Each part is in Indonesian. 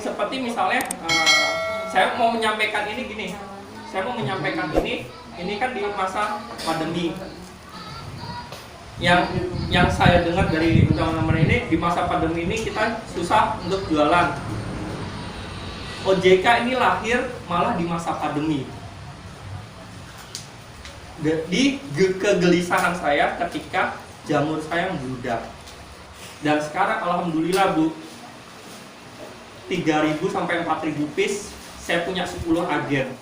seperti misalnya saya mau menyampaikan ini gini, saya mau menyampaikan ini kan di masa pandemi. Yang saya dengar dari teman-teman ini, di masa pandemi ini kita susah untuk jualan. OJK ini lahir malah di masa pandemi. Di kegelisahan saya ketika jamur saya membludak. Dan sekarang alhamdulillah Bu, 3.000 sampai 4.000 piece, saya punya 10 agen.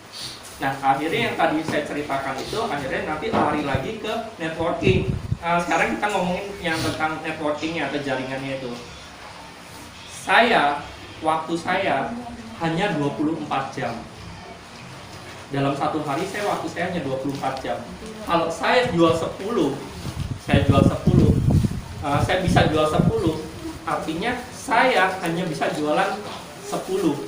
Nah akhirnya yang tadi saya ceritakan itu akhirnya nanti lari lagi ke networking. Sekarang kita ngomongin yang tentang networkingnya atau jaringannya itu. Waktu saya hanya 24 jam. Dalam satu hari waktu saya hanya 24 jam. Kalau saya jual 10, saya bisa jual 10, artinya saya hanya bisa jualan 10.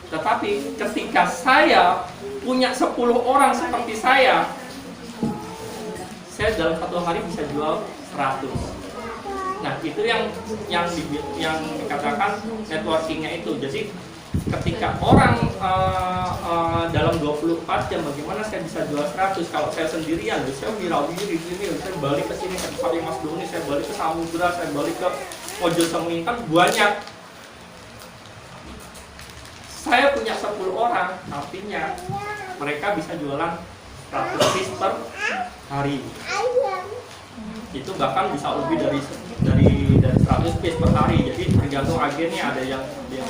Tetapi ketika saya punya 10 orang seperti saya dalam satu hari bisa jual 100. Nah itu yang dikatakan networkingnya itu. Jadi ketika orang dalam 24 jam bagaimana saya bisa jual 100 kalau saya sendirian, saya wirawiri gini, saya balik ke sini, saya pakai Mas Doni, saya balik ke Samudra, saya balik ke Ojo Semui, kan banyak. Saya punya 10 orang, artinya mereka bisa jualan 100 piece per hari. Itu bahkan bisa lebih dari 100 piece per hari. Jadi tergantung agennya, ada yang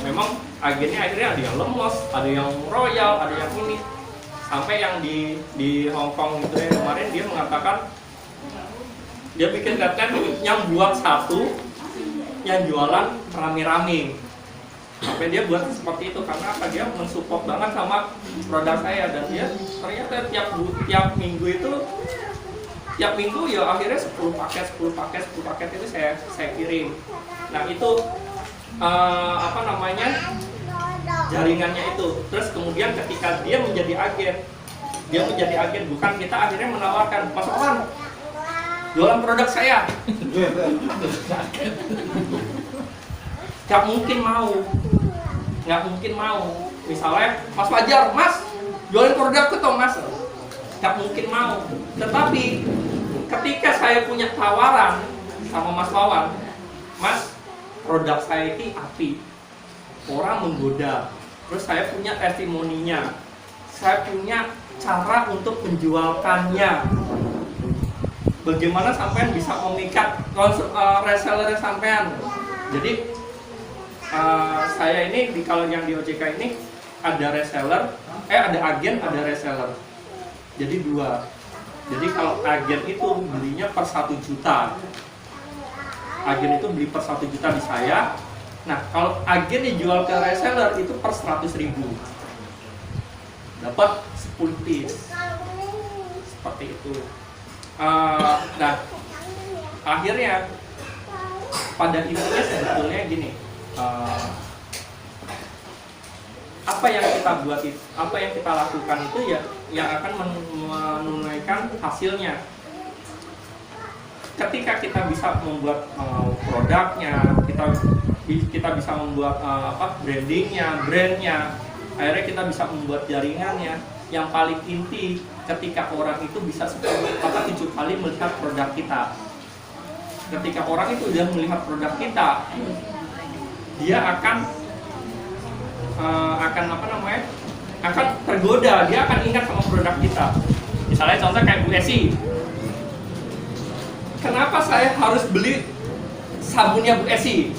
memang agennya akhirnya ada yang lemes, ada yang royal, ada yang ini. Sampai yang di Hong Kong itu kemarin dia mengatakan dia bikin guideline yang buat satu, yang jualan rame-rame. Sampai dia buat seperti itu karena apa? Dia mensupport banget sama produk saya, dan dia ternyata tiap minggu itu ya akhirnya 10 paket itu saya kirim. Nah itu jaringannya itu. Terus kemudian ketika dia menjadi agen, bukan kita akhirnya menawarkan, Mas Oman jualan produk saya. Nggak mungkin mau. Misalnya Mas Fajar, Mas jualin produkku toh Mas. Nggak mungkin mau. Tetapi ketika saya punya tawaran sama Mas Wawan, Mas produk saya ini api, orang menggoda, terus saya punya testimoninya, saya punya cara untuk menjualkannya. Bagaimana sampean bisa memikat reseller sampean? Jadi saya ini kalau yang di OJK ini ada reseller, ada agen, ada reseller. Jadi dua. Jadi kalau agen itu belinya per 1 juta. Agen itu beli per 1 juta di saya. Nah, kalau agen dijual ke reseller itu per 100.000. Dapat 10 piece. Seperti itu. Nah, akhirnya pada intinya sebetulnya gini. Apa yang kita lakukan itu ya yang akan menunaikan hasilnya. Ketika kita bisa membuat produknya, kita bisa membuat brandnya, akhirnya kita bisa membuat jaringannya. Yang paling inti ketika orang itu bisa 10 atau 7 kali melihat produk kita. Ketika orang itu sudah melihat produk kita, dia akan tergoda, dia akan ingat sama produk kita. Misalnya contoh kayak Bu Esi, kenapa saya harus beli sabunnya Bu Esi?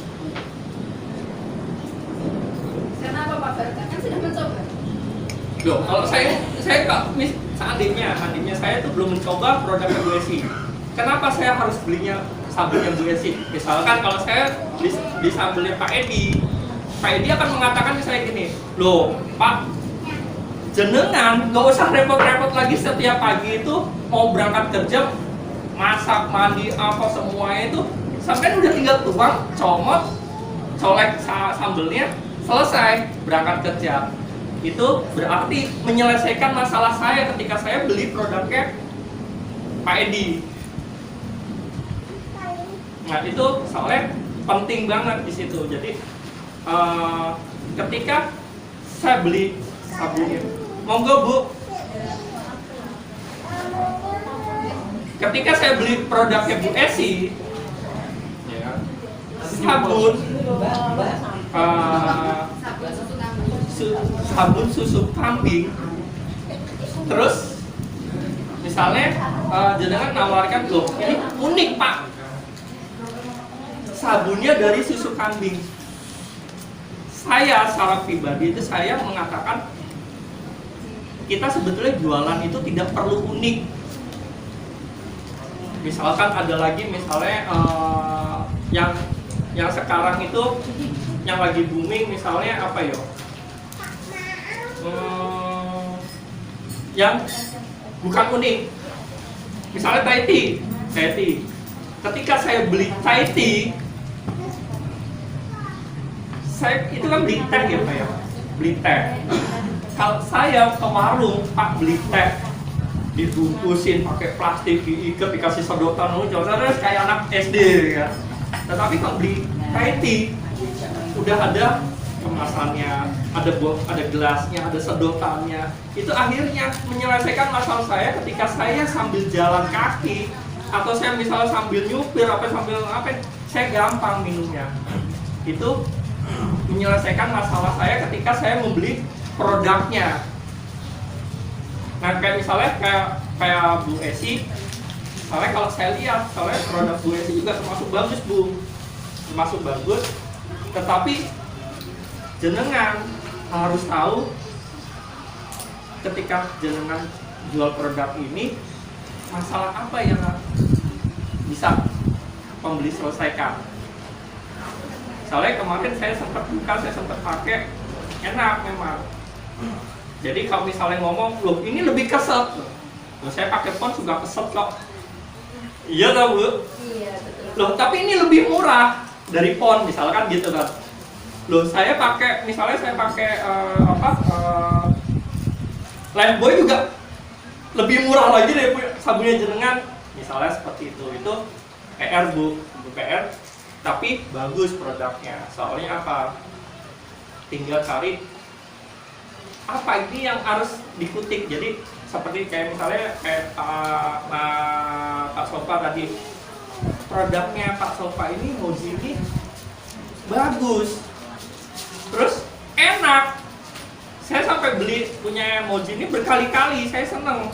Kenapa Pak Barka? Kan sudah mencoba. Loh, kalau saya seandainya saya tuh belum mencoba produk Bu Esi, kenapa saya harus belinya sabunnya Bu Esi? Misalkan kalau saya di sabunnya Pak Edi akan mengatakan ke saya gini, loh Pak, jenengan gak usah repot-repot lagi setiap pagi itu mau berangkat kerja, masak, mandi, apa semuanya itu sampai udah tinggal tuang, comot, colek sambelnya, selesai berangkat kerja. Itu berarti menyelesaikan masalah saya ketika saya beli produknya Pak Edi. Nah itu soalnya penting banget di situ. Jadi ketika saya beli sabunnya, monggo Bu. Ketika saya beli produknya Bu Esi, ya, sabun sabun susu kambing, terus misalnya jenengan nawarkan, loh ini unik Pak, sabunnya dari susu kambing. Saya secara pribadi itu saya mengatakan kita sebetulnya jualan itu tidak perlu unik. Misalkan ada lagi misalnya yang sekarang itu yang lagi booming misalnya apa ya? Yang bukan unik. Misalnya Thai tea. Ketika saya beli Thai tea, saya itu kan beli teh ya Pak ya, beli teh. Kalau saya ke warung Pak beli teh, dibungkusin pakai plastik, diikat, dikasih sedotan, terus kayak anak SD ya. Tetapi kalau beli Thai tea, udah ada kemasannya, ada gelasnya, ada sedotannya. Itu akhirnya menyelesaikan masalah saya ketika saya sambil jalan kaki atau saya misalnya sambil nyupir sambil saya gampang minumnya. Itu menyelesaikan masalah saya ketika saya membeli produknya. Nah kayak misalnya kayak Bu Esi, soalnya kalau saya lihat, soalnya produk Bu Esi juga termasuk bagus Bu, termasuk bagus. Tetapi jenengan harus tahu ketika jenengan jual produk ini, masalah apa yang bisa pembeli selesaikan. Soalnya kemarin saya sempat buka, saya sempat pakai, enak memang. Jadi kalau misalnya ngomong, loh ini lebih keset. Loh saya pakai pons juga keset kok. Iya tau Bu? Iya betul. Loh tapi ini lebih murah dari pons misalkan gitu kan. Loh saya pakai, misalnya saya pakai Lifebuoy juga lebih murah lagi dari sabunnya jenengan. Misalnya seperti itu PR Bu PR. Tapi bagus produknya, soalnya apa? Tinggal cari apa ini yang harus dikutik. Jadi seperti kayak misalnya kayak Pak Sofa tadi, produknya Pak Sofa ini Mojini bagus, terus enak. Saya sampai beli punya Mojini berkali-kali, saya seneng.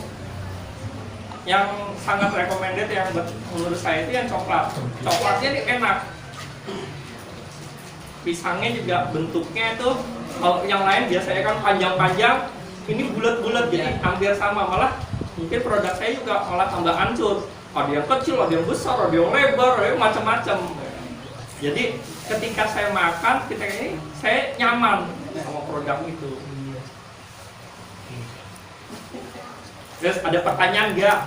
Yang sangat recommended yang menurut saya itu yang coklatnya ini enak. Pisangnya juga bentuknya itu, kalau yang lain biasanya kan panjang-panjang, ini bulat-bulat jadi hampir sama, malah mungkin produk saya juga malah tambah hancur. Ada yang kecil, ada yang besar, ada yang lebar, ada yang macam-macam. Jadi ketika saya makan, saya nyaman sama produk itu. Terus ada pertanyaan nggak?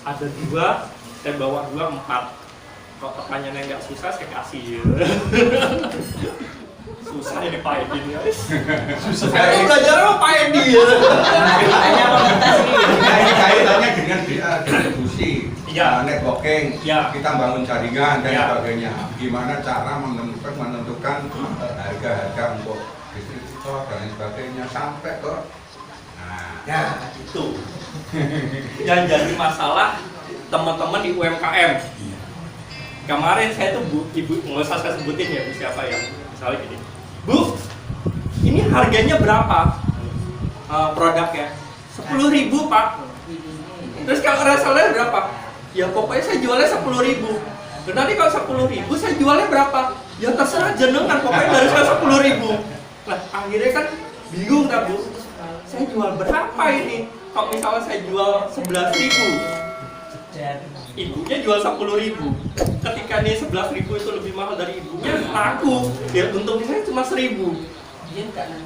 Ada 2, saya bawa 2, 4. Kalau pertanyaannya nggak susah, saya kasih. Susah ini Pak Edi ya. Susah. Saya tuh belajar sama Pak Edi ya. Ini kaitannya dengan distribusi, networking, kita bangun jaringan dan sebagainya. Gimana cara menentukan harga-harga untuk distributor dan sebagainya sampai ke itu yang jadi masalah teman-teman di UMKM. Kemarin saya tuh ibu, nggak usah saya sebutin ya Bu siapa ya, misalnya gini, Bu, ini harganya berapa produknya? 10.000 Pak. Terus kalau reselnya berapa? Ya pokoknya saya jualnya 10.000. Dan nanti kalau 10.000 saya jualnya berapa? Ya terserah jenengan, pokoknya dari saya 10.000. Nah akhirnya kan bingung kan Bu, saya jual berapa ini? Kalau misalnya saya jual 11.000, ibunya jual 10.000. Ketika nih 11.000 itu lebih mahal dari ibunya, laku. Ya untungnya saya cuma 1.000.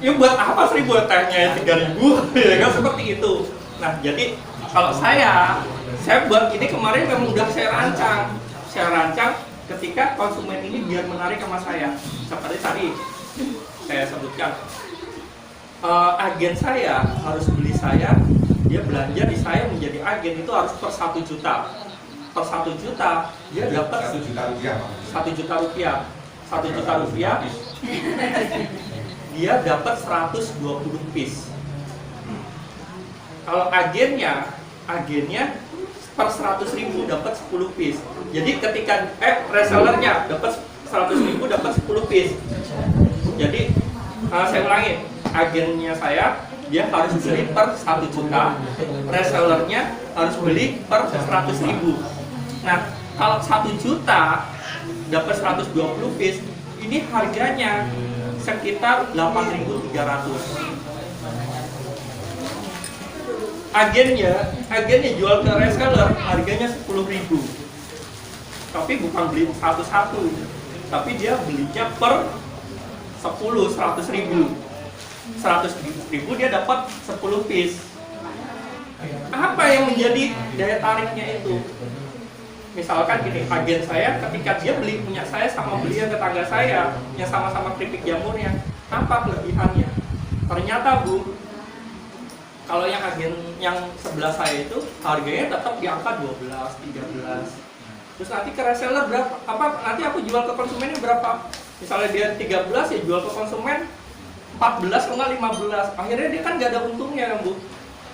Ya buat apa 1.000? Tehnya 3.000. Ya kan seperti itu. Nah jadi kalau saya buat ini kemarin memang udah saya rancang ketika konsumen ini biar menarik sama saya. Seperti tadi saya sebutkan, agen saya harus beli saya, dia belanja di saya menjadi agen itu harus per 1 juta. Per 1 juta dia dapat 1 juta rupiah. 1 juta rupiah. 1 juta rupiah, dia dapat 120 piece. Kalau agennya per 100.000 dapat 10 piece. Jadi ketika resellernya dapat 100.000 dapat 10 piece. Jadi saya ulangi, agennya saya dia harus beli per 1 juta, resellernya harus beli per 100.000. Nah, kalau 1 juta dapat 120 piece, ini harganya sekitar 8.300. Agennya jual ke reseller harganya 10.000. Tapi bukan beli satu-satu, tapi dia belinya per 100.000. 100.000 dia dapat 10 piece. Apa yang menjadi daya tariknya itu? Misalkan gini, agen saya ketika dia beli punya saya sama beli yang tetangga saya yang sama-sama keripik jamurnya, apa kelebihannya? Ternyata Bu, kalau yang agen yang sebelah saya itu harganya tetap di angka 12, 13. Terus nanti ke reseller berapa? Nanti aku jual ke konsumennya berapa? Misalnya dia 13 ya jual ke konsumen 14 atau 15. Akhirnya dia kan gak ada untungnya kan Bu.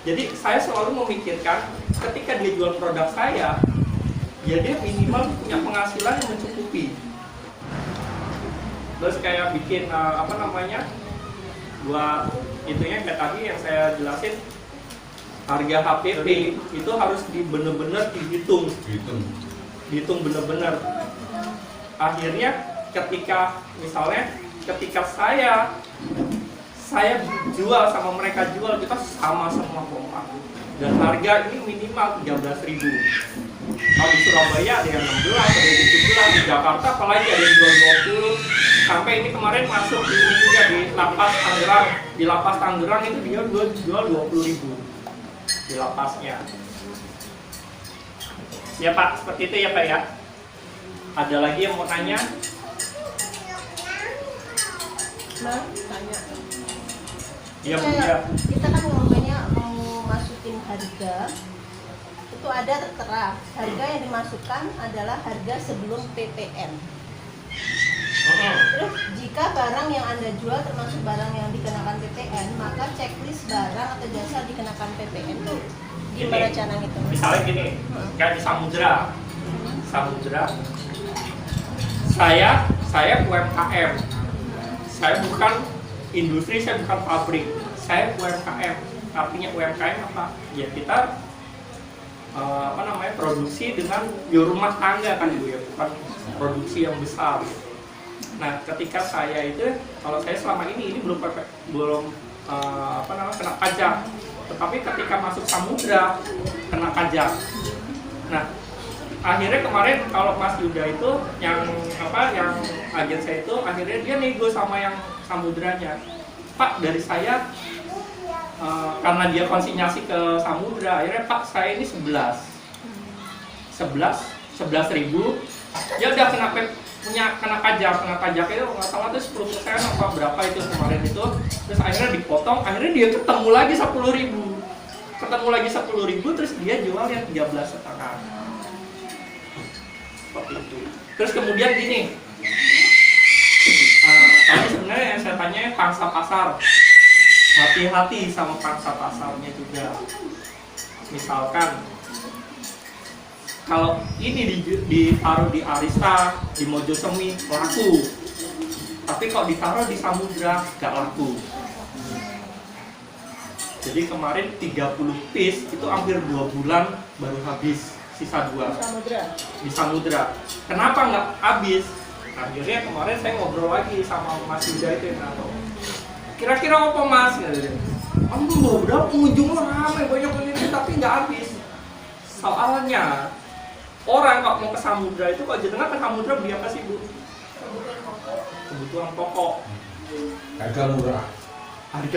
Jadi saya selalu memikirkan ketika dia jual produk saya, ya dia minimal punya penghasilan yang mencukupi. Terus kayak bikin buat itunya kayak tadi yang saya jelasin, harga HPP itu harus bener-bener dihitung bener-bener. Akhirnya ketika saya jual sama mereka jual, kita sama semua kompak. Dan harga ini minimal 13.000. Kalau di Surabaya ada yang 16, ada yang 17, di Jakarta apalagi ada yang jual 20. Sampai ini kemarin masuk di ini juga di lapas Tangerang. Di lapas Tangerang itu dia jual 20.000 di lapasnya. Ya Pak, seperti itu ya Pak ya. Ada lagi yang mau tanya? Tanya. Iya Bu ya. Kita kan ngomongnya mau masukin harga, itu ada tertera harga yang dimasukkan adalah harga sebelum PPN. Terus jika barang yang Anda jual termasuk barang yang dikenakan PPN, maka checklist barang atau jasa dikenakan PPN itu gimana cara itu? Misalnya gini, kayak di Samudra. Saya UMKM. Saya bukan industri, saya bukan pabrik. Saya UMKM. Artinya UMKM apa? Ya kita produksi dengan rumah tangga kan Bu ya, bukan produksi yang besar. Nah, ketika saya itu, kalau saya selama ini belum kena pajak, tetapi ketika masuk Samudra kena pajak. Nah, akhirnya kemarin kalau Mas Yuda itu yang agen saya itu akhirnya dia nego sama yang Samudranya. Pak, dari saya karena dia konsinyasi ke Samudra, akhirnya Pak saya ini 11.000, ya udah kena pajak itu nggak salah tuh 10% apa berapa itu kemarin itu, terus akhirnya dipotong, akhirnya dia ketemu lagi 10.000, terus dia jual yang 13,5 seperti itu. Terus kemudian gini, tadi sebenarnya yang saya tanya pangsa pasar, hati-hati sama pangsa pasarnya juga. Misalkan kalau ini ditaruh di Arista, di Mojosemi laku, tapi kalau ditaruh di Samudra gak laku. Jadi kemarin 30 piece itu hampir 2 bulan baru habis, sisa 2 di Samudra. Kenapa nggak habis? Akhirnya kemarin saya ngobrol lagi sama Mas Yuda itu yang tahu. Kira-kira apa Mas? Udah pengunjungnya ramai banyak ini tapi nggak habis. Soalnya orang kalau mau ke Samudra itu kalau jenengan ke Samudra beli apa sih Bu? Kebutuhan pokok. Harga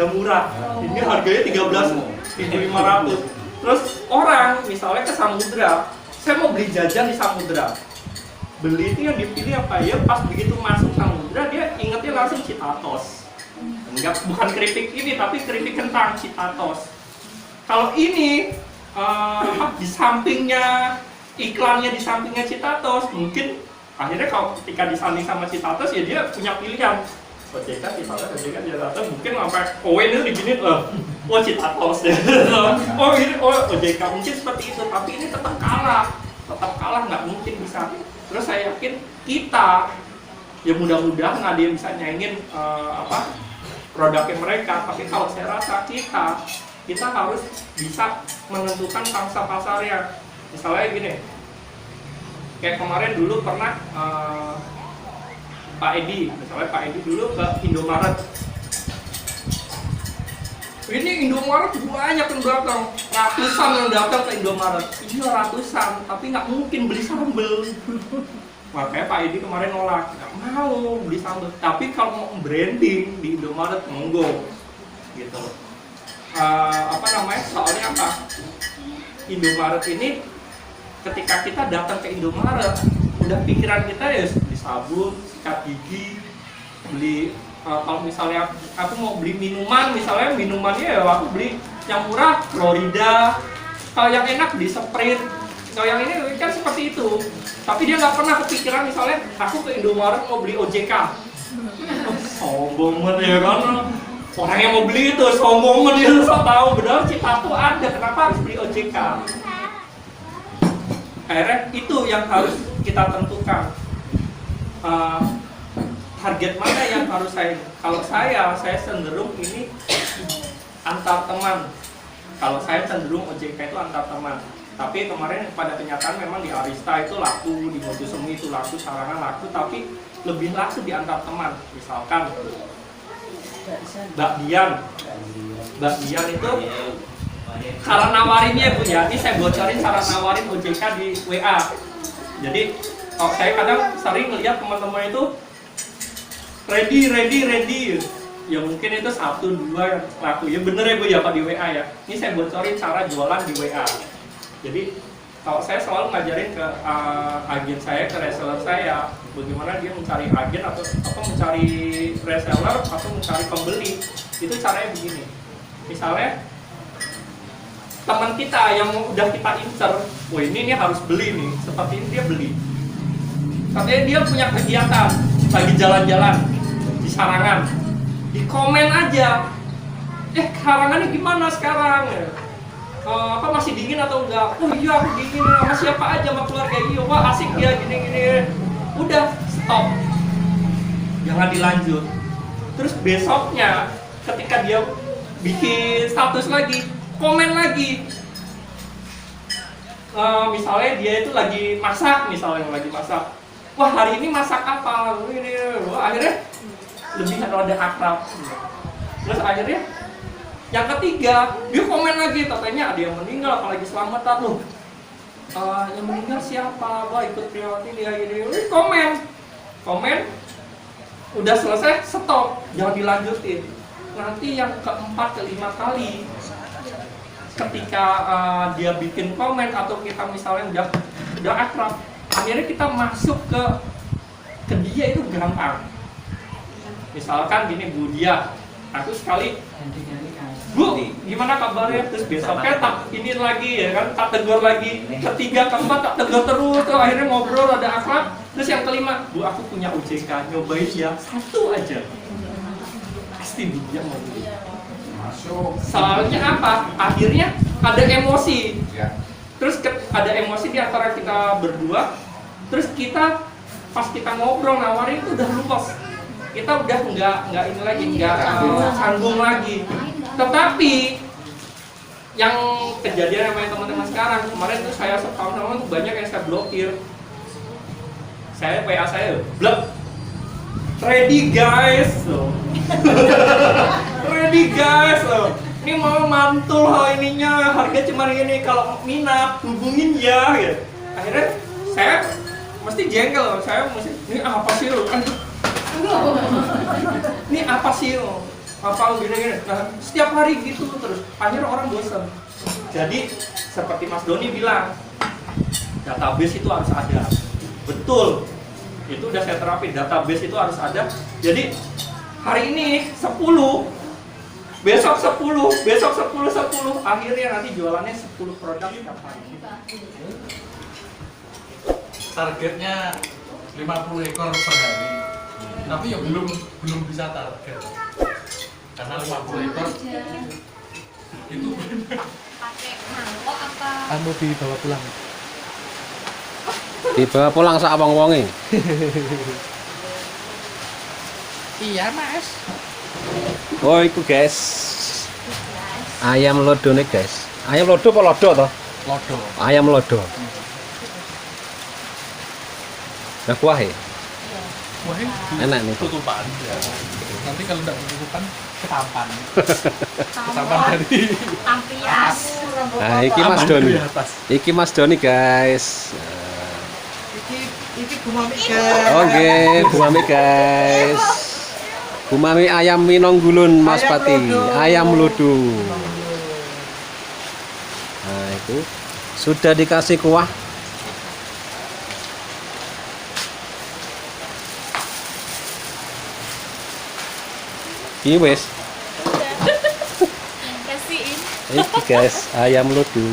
murah. Ini harganya 13.500. Terus orang misalnya ke Samudra, saya mau beli jajan di Samudra. Beli itu yang dipilih apa ya? Pas begitu masuk Samudra dia ingetnya langsung Citatos. Bukan keripik ini tapi keripik kentang Citatos. Kalau ini di sampingnya iklannya di sampingnya Citatos, mungkin Akhirnya kalau ketika disanding sama Citatus ya dia punya pilihan. OJK, Citatus, OJK, Citatus, mungkin sampai Owen itu diginiin oh Citatus ya. Oh ini, oh OJK, mungkin seperti itu, tapi ini tetap kalah, nggak mungkin bisa. Terus saya yakin kita, ya mudah-mudahan ada yang bisa nyaingin produknya mereka, tapi kalau saya rasa kita harus bisa menentukan pangsa pasarnya. Misalnya gini, kayak kemarin dulu pernah Pak Edi dulu ke Indomaret. Ini Indomaret banyak yang datang, ratusan yang datang ke Indomaret. Iya ratusan, tapi nggak mungkin beli sambel. Makanya Pak Edi kemarin nolak, nggak mau beli sambel. Tapi kalau mau branding di Indomaret monggo, gitu. Soalnya apa? Indomaret ini ketika kita datang ke Indomaret, udah pikiran kita ya beli sabun, sikat gigi, beli kalau misalnya aku mau beli minuman, misalnya minumannya ya aku beli yang murah, Florida. Kalau yang enak beli Sprite. Kalau yang ini kan seperti itu. Tapi dia nggak pernah kepikiran misalnya aku ke Indomaret mau beli OJK. Sombong banget ya kan. Orang yang mau beli itu sombong banget, dia so tahu benar Citatus ada, kenapa harus beli OJK? Akhirnya itu yang harus kita tentukan. Target mana yang harus saya? Kalau saya cenderung ini antar teman. Kalau saya cenderung OJK itu antar teman. Tapi kemarin pada kenyataan memang di Arista itu laku, di Mojosemi itu laku, Sarangan laku, tapi lebih laku di antar teman. Misalkan Mbak Dian itu cara nawarinnya Bu ya. Ini saya bocorin cara nawarin OJK di WA. Jadi kalau saya kadang sering ngeliat teman-teman itu ready. Ya mungkin itu 1-2 laku. Ya bener ya Bu ya Pak di WA ya. Ini saya bocorin cara jualan di WA. Jadi kalau saya selalu ngajarin ke agen saya, ke reseller saya, bagaimana dia mencari agen atau mencari reseller atau mencari pembeli. Itu caranya begini. Misalnya teman kita yang udah kita incer, wah ini harus beli nih, seperti ini dia beli. Katanya dia punya kegiatan, lagi jalan-jalan di Sarangan, di komen aja, Sarangannya gimana sekarang? Masih dingin atau enggak? Oh iya aku dingin, sama siapa aja, sama keluarga. Iya, wah asik ya gini-gini. Udah stop, jangan dilanjut. Terus besoknya ketika dia bikin status lagi, komen lagi. Misalnya dia itu lagi masak, wah hari ini masak apa? Ini, wah, akhirnya lebih ada akrab. Terus akhirnya yang ketiga, dia komen lagi, katanya ada yang meninggal, apalagi selamatan loh. Yang meninggal siapa? Wah ikut prihatin ya ini. Komen, udah selesai, stop, jangan dilanjutin. Nanti yang keempat, kelima kali, ketika dia bikin komen atau kita misalnya udah akrab, akhirnya kita masuk ke dia itu gampang. Misalkan gini, Bu Dia, aku sekali, Bu, gimana kabarnya? Terus besoknya tak ini lagi ya kan, tak tegur lagi. Ketiga, keempat tak tegur terus, tuh akhirnya ngobrol ada akrab. Terus yang kelima, Bu aku punya OJK, nyobain ya, satu aja. Pasti dia mau beli. Masuk. Soalnya apa? Akhirnya ada emosi. Terus ada emosi di antara kita berdua. Terus kita pas kita ngobrol nawarin itu udah lupas. Kita udah nggak ini lagi, nggak canggung lagi. Tetapi yang kejadian sama teman-teman sekarang, kemarin tuh saya setahun tuh banyak yang saya blokir. Saya WA saya blok. Ready guys, ready guys, ini mau mantul ininya, harga cuma ini, kalau minat hubungin ya. Gitu. Akhirnya saya mesti jengkel, saya mesti ini apa sih lo? Ini apa sih lo? Apa gini-gini? Nah, setiap hari gitu terus, akhirnya orang bosan. Jadi seperti Mas Doni bilang, database itu harus ada. Betul, itu udah saya terapin, database itu harus ada. Jadi hari ini 10, besok 10, besok 10, akhirnya nanti jualannya 10 produk setiap hari. Targetnya 50 ekor per hari. Tapi ya belum bisa target. Karena 50 ekor itu Pakai mangkok apa? anu dibawa pulang. Dibawa pulang sak wong-wonge. Iya, Mas. Oh, iku guys. Ayam lodo nih guys. Ayam lodo apa lodo toh? Lodo. Ayam lodo. Nah kuah ya? Wah, Enak nih. tutupan ya. Nanti kalau enggak tutupan ketampan. Ketampan dari Ampias. Nah, iki Mas Aman Doni. di atas. Iki Mas Doni guys. Iki Bu Mami guys. Oke, Bu Mami guys. Bu Mami ayam Minonggulun Mas Pati. Ayam lodo. Nah, itu sudah dikasih kuah. Ini wes. Kasihin. Iki guys, ayam lodo.